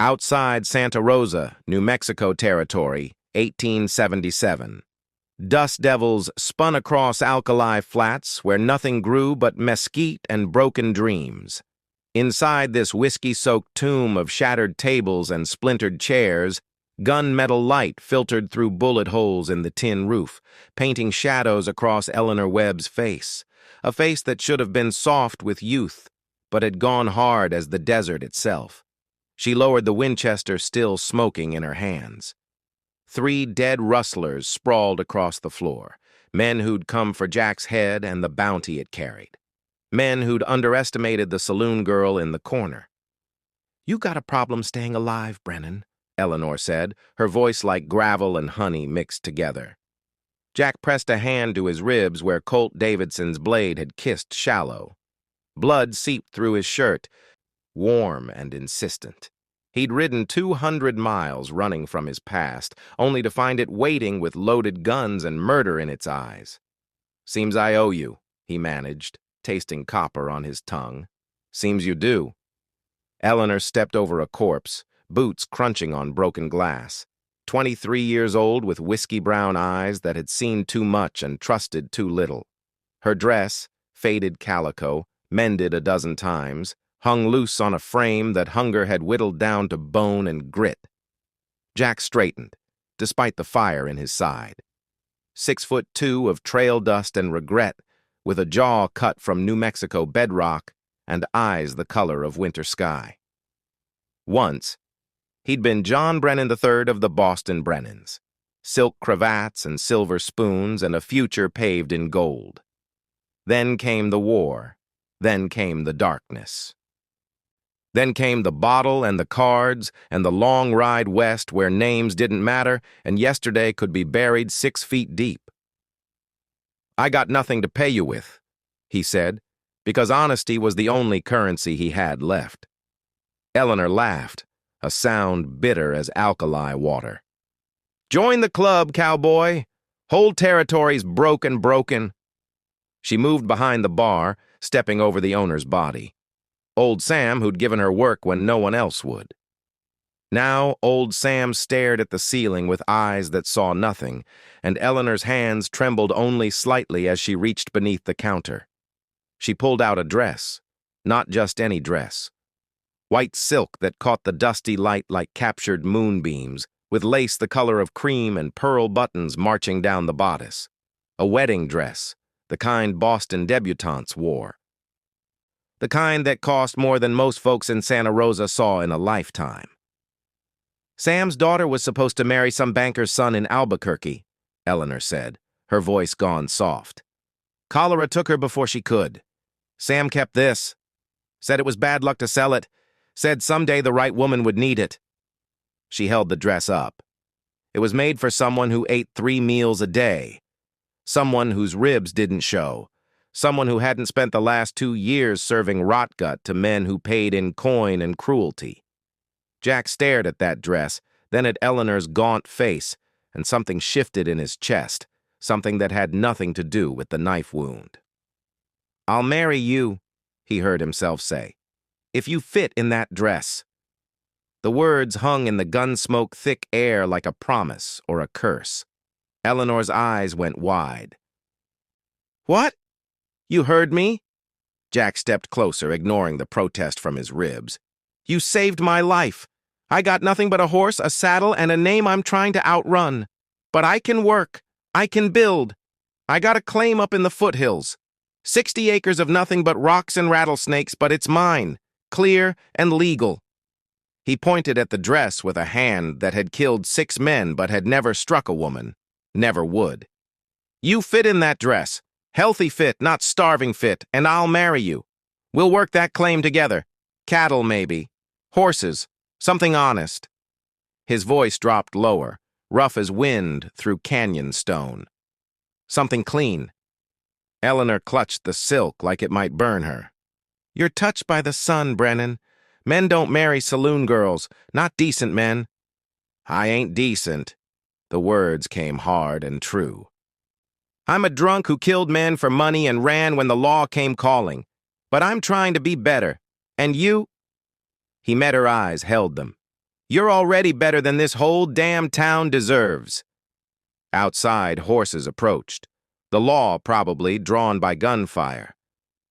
Outside Santa Rosa, New Mexico territory, 1877. Dust devils spun across alkali flats where nothing grew but mesquite and broken dreams. Inside this whiskey-soaked tomb of shattered tables and splintered chairs, gunmetal light filtered through bullet holes in the tin roof, painting shadows across Eleanor Webb's face, a face that should have been soft with youth, but had gone hard as the desert itself. She lowered the Winchester still smoking in her hands. 3 dead rustlers sprawled across the floor, men who'd come for Jack's head and the bounty it carried. Men who'd underestimated the saloon girl in the corner. "You got a problem staying alive, Brennan," Eleanor said, her voice like gravel and honey mixed together. Jack pressed a hand to his ribs where Colt Davidson's blade had kissed shallow. Blood seeped through his shirt, warm and insistent. He'd ridden 200 miles running from his past, only to find it waiting with loaded guns and murder in its eyes. "Seems I owe you," he managed, tasting copper on his tongue. "Seems you do." Eleanor stepped over a corpse, boots crunching on broken glass. 23 years old with whiskey-brown eyes that had seen too much and trusted too little. Her dress, faded calico, mended a dozen times, hung loose on a frame that hunger had whittled down to bone and grit. Jack straightened, despite the fire in his side. 6'2" of trail dust and regret, with a jaw cut from New Mexico bedrock and eyes the color of winter sky. Once, he'd been John Brennan III of the Boston Brennans, silk cravats and silver spoons and a future paved in gold. Then came the war. Then came the darkness. Then came the bottle and the cards and the long ride west where names didn't matter and yesterday could be buried 6 feet deep. "I got nothing to pay you with," he said, because honesty was the only currency he had left. Eleanor laughed, a sound bitter as alkali water. "Join the club, cowboy. Whole territory's broken." She moved behind the bar, stepping over the owner's body. Old Sam, who'd given her work when no one else would. Now, old Sam stared at the ceiling with eyes that saw nothing, and Eleanor's hands trembled only slightly as she reached beneath the counter. She pulled out a dress, not just any dress. White silk that caught the dusty light like captured moonbeams, with lace the color of cream and pearl buttons marching down the bodice. A wedding dress, the kind Boston debutantes wore. The kind that cost more than most folks in Santa Rosa saw in a lifetime. "Sam's daughter was supposed to marry some banker's son in Albuquerque," Eleanor said, her voice gone soft. "Cholera took her before she could. Sam kept this. Said it was bad luck to sell it. Said someday the right woman would need it." She held the dress up. It was made for someone who ate 3 meals a day. Someone whose ribs didn't show. Someone who hadn't spent the last 2 years serving rotgut to men who paid in coin and cruelty. Jack stared at that dress, then at Eleanor's gaunt face, and something shifted in his chest, something that had nothing to do with the knife wound. "I'll marry you," he heard himself say, "if you fit in that dress." The words hung in the gun-smoke-thick air like a promise or a curse. Eleanor's eyes went wide. "What? You heard me?" Jack stepped closer, ignoring the protest from his ribs. "You saved my life. I got nothing but a horse, a saddle, and a name I'm trying to outrun. But I can work. I can build. I got a claim up in the foothills. 60 acres of nothing but rocks and rattlesnakes, but it's mine, clear and legal." He pointed at the dress with a hand that had killed 6 men but had never struck a woman, never would. "You fit in that dress. Healthy fit, not starving fit, and I'll marry you. We'll work that claim together. Cattle, maybe. Horses. Something honest." His voice dropped lower, rough as wind through canyon stone. "Something clean." Eleanor clutched the silk like it might burn her. "You're touched by the sun, Brennan. Men don't marry saloon girls, not decent men." "I ain't decent." The words came hard and true. "I'm a drunk who killed men for money and ran when the law came calling. But I'm trying to be better. And you?" He met her eyes, held them. You're already better than this whole damn town deserves." Outside, horses approached. The law, probably, drawn by gunfire.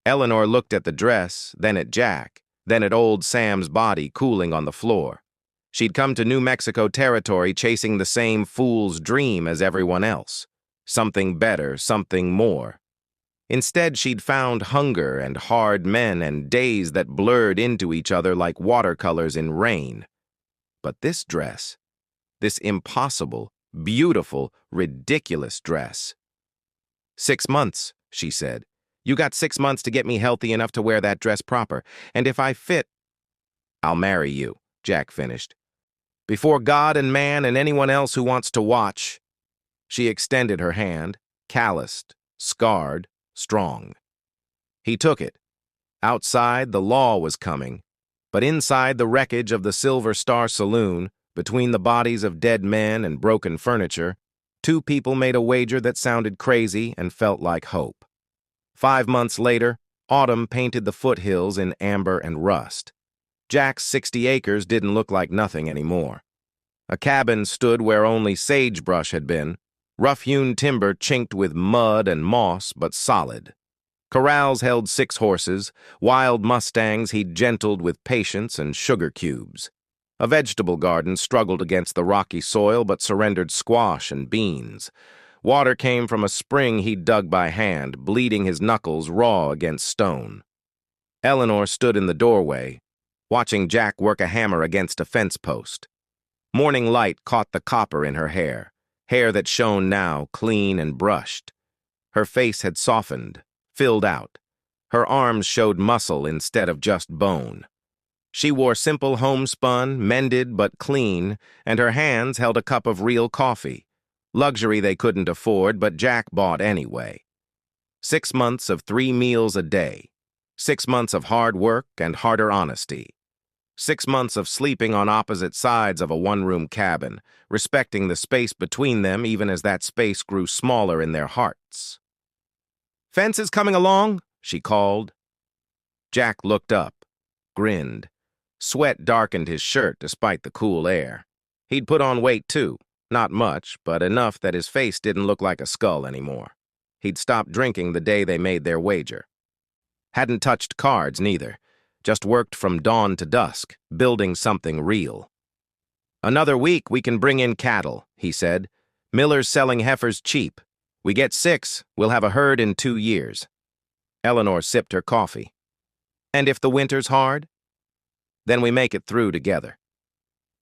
Eleanor looked at the dress, then at Jack, then at old Sam's body cooling on the floor. She'd come to New Mexico territory chasing the same fool's dream as everyone else. Something better, something more. Instead, she'd found hunger and hard men and days that blurred into each other like watercolors in rain. But this dress, this impossible, beautiful, ridiculous dress. "6 months," she said. "You got 6 months to get me healthy enough to wear that dress proper, and if I fit—" "I'll marry you," Jack finished. "Before God and man and anyone else who wants to watch." She extended her hand, calloused, scarred, strong. He took it. Outside, the law was coming, but inside the wreckage of the Silver Star Saloon, between the bodies of dead men and broken furniture, 2 people made a wager that sounded crazy and felt like hope. 5 months later, autumn painted the foothills in amber and rust. Jack's 60 acres didn't look like nothing anymore. A cabin stood where only sagebrush had been, rough-hewn timber chinked with mud and moss, but solid. Corrals held 6 horses, wild mustangs he'd gentled with patience and sugar cubes. A vegetable garden struggled against the rocky soil but surrendered squash and beans. Water came from a spring he'd dug by hand, bleeding his knuckles raw against stone. Eleanor stood in the doorway, watching Jack work a hammer against a fence post. Morning light caught the copper in her hair that shone now clean and brushed. Her face had softened, filled out. Her arms showed muscle instead of just bone. She wore simple homespun, mended but clean, and her hands held a cup of real coffee. Luxury they couldn't afford, but Jack bought anyway. 6 months of 3 meals a day. 6 months of hard work and harder honesty. 6 months of sleeping on opposite sides of a one-room cabin, respecting the space between them even as that space grew smaller in their hearts. "Fence is coming along," she called. Jack looked up, grinned. Sweat darkened his shirt despite the cool air. He'd put on weight too, not much, but enough that his face didn't look like a skull anymore. He'd stopped drinking the day they made their wager. Hadn't touched cards, neither. Just worked from dawn to dusk, building something real. "Another week we can bring in cattle," he said. "Miller's selling heifers cheap. We get 6, we'll have a herd in 2 years. Eleanor sipped her coffee. "And if the winter's hard?" "Then we make it through together."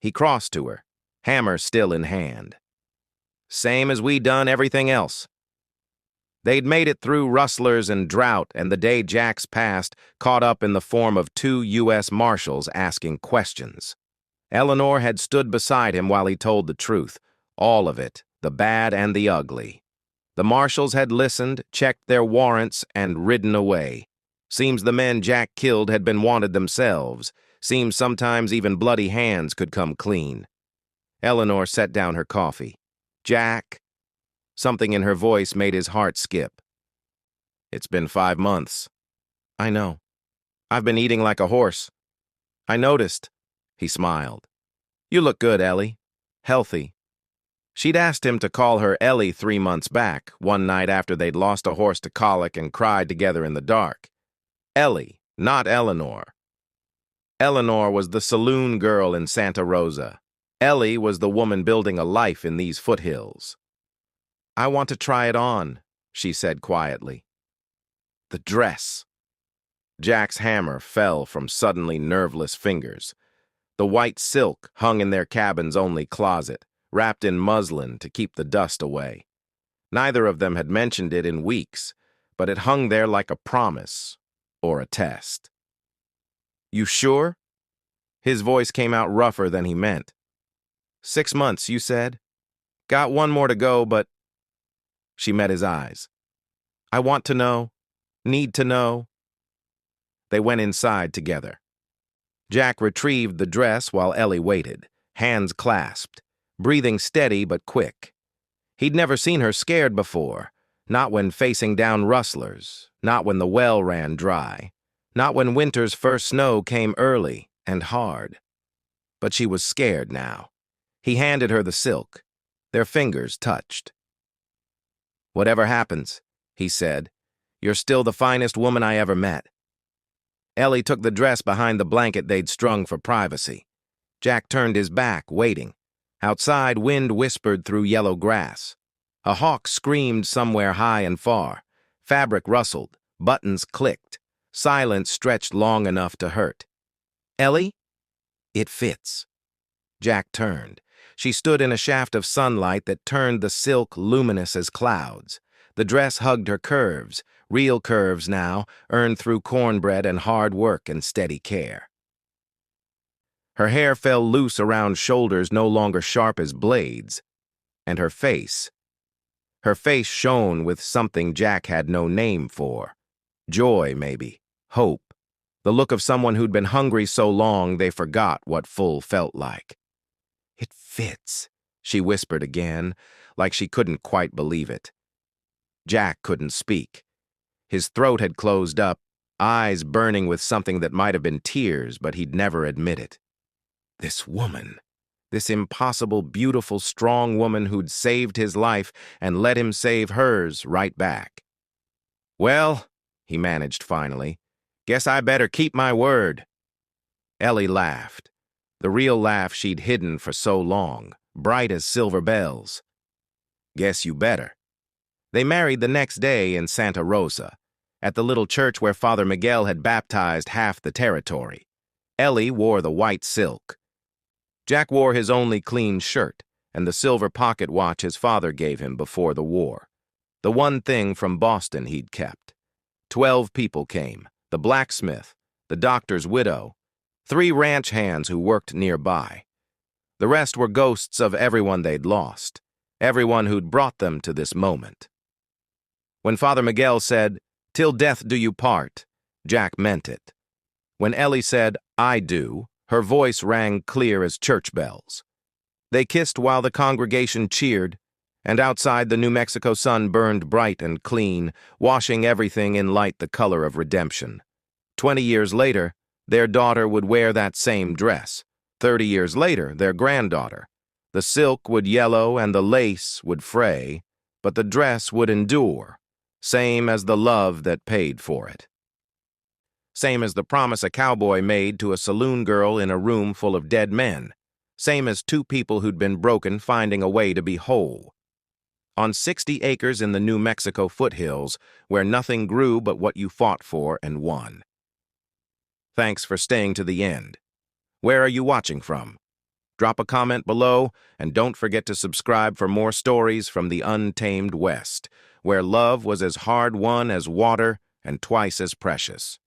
He crossed to her, hammer still in hand. "Same as we done everything else." They'd made it through rustlers and drought, and the day Jack's passed caught up in the form of 2 U.S. Marshals asking questions. Eleanor had stood beside him while he told the truth, all of it, the bad and the ugly. The Marshals had listened, checked their warrants, and ridden away. Seems the men Jack killed had been wanted themselves. Seems sometimes even bloody hands could come clean. Eleanor set down her coffee. "Jack." Something in her voice made his heart skip. "It's been 5 months." "I know. I've been eating like a horse." "I noticed." He smiled. "You look good, Ellie. Healthy." She'd asked him to call her Ellie 3 months back, one night after they'd lost a horse to colic and cried together in the dark. Ellie, not Eleanor. Eleanor was the saloon girl in Santa Rosa. Ellie was the woman building a life in these foothills. "I want to try it on," she said quietly. "The dress." Jack's hammer fell from suddenly nerveless fingers. The white silk hung in their cabin's only closet, wrapped in muslin to keep the dust away. Neither of them had mentioned it in weeks, but it hung there like a promise or a test. "You sure?" His voice came out rougher than he meant. 6 months, you said? Got 1 more to go, but... She met his eyes. "I want to know. Need to know." They went inside together. Jack retrieved the dress while Ellie waited, hands clasped, breathing steady but quick. He'd never seen her scared before, not when facing down rustlers, not when the well ran dry, not when winter's first snow came early and hard. but she was scared now. He handed her the silk. Their fingers touched. "Whatever happens," he said, "you're still the finest woman I ever met." Ellie took the dress behind the blanket they'd strung for privacy. Jack turned his back, waiting. Outside, wind whispered through yellow grass. A hawk screamed somewhere high and far. Fabric rustled, buttons clicked. Silence stretched long enough to hurt. "Ellie?" "It fits." Jack turned. She stood in a shaft of sunlight that turned the silk luminous as clouds. The dress hugged her curves, real curves now, earned through cornbread and hard work and steady care. Her hair fell loose around shoulders no longer sharp as blades. And her face shone with something Jack had no name for. Joy, maybe. Hope. The look of someone who'd been hungry so long they forgot what full felt like. "It fits," she whispered again, like she couldn't quite believe it. Jack couldn't speak. His throat had closed up, eyes burning with something that might have been tears, but he'd never admit it. This woman, this impossible, beautiful, strong woman who'd saved his life and let him save hers right back. "Well," he managed finally, "guess I better keep my word." Ellie laughed, the real laugh she'd hidden for so long, bright as silver bells. "Guess you better." They married the next day in Santa Rosa, at the little church where Father Miguel had baptized half the territory. Ellie wore the white silk. Jack wore his only clean shirt and the silver pocket watch his father gave him before the war. The one thing from Boston he'd kept. 12 people came, the blacksmith, the doctor's widow, 3 ranch hands who worked nearby. The rest were ghosts of everyone they'd lost, everyone who'd brought them to this moment. When Father Miguel said, "Till death do you part," Jack meant it. When Ellie said, "I do," her voice rang clear as church bells. They kissed while the congregation cheered, and outside the New Mexico sun burned bright and clean, washing everything in light the color of redemption. 20 years later, their daughter would wear that same dress. 30 years later, their granddaughter. The silk would yellow and the lace would fray, but the dress would endure, same as the love that paid for it. Same as the promise a cowboy made to a saloon girl in a room full of dead men. Same as 2 people who'd been broken finding a way to be whole. On 60 acres in the New Mexico foothills, where nothing grew but what you fought for and won. Thanks for staying to the end. Where are you watching from? Drop a comment below, and don't forget to subscribe for more stories from the untamed West, where love was as hard-won as water and twice as precious.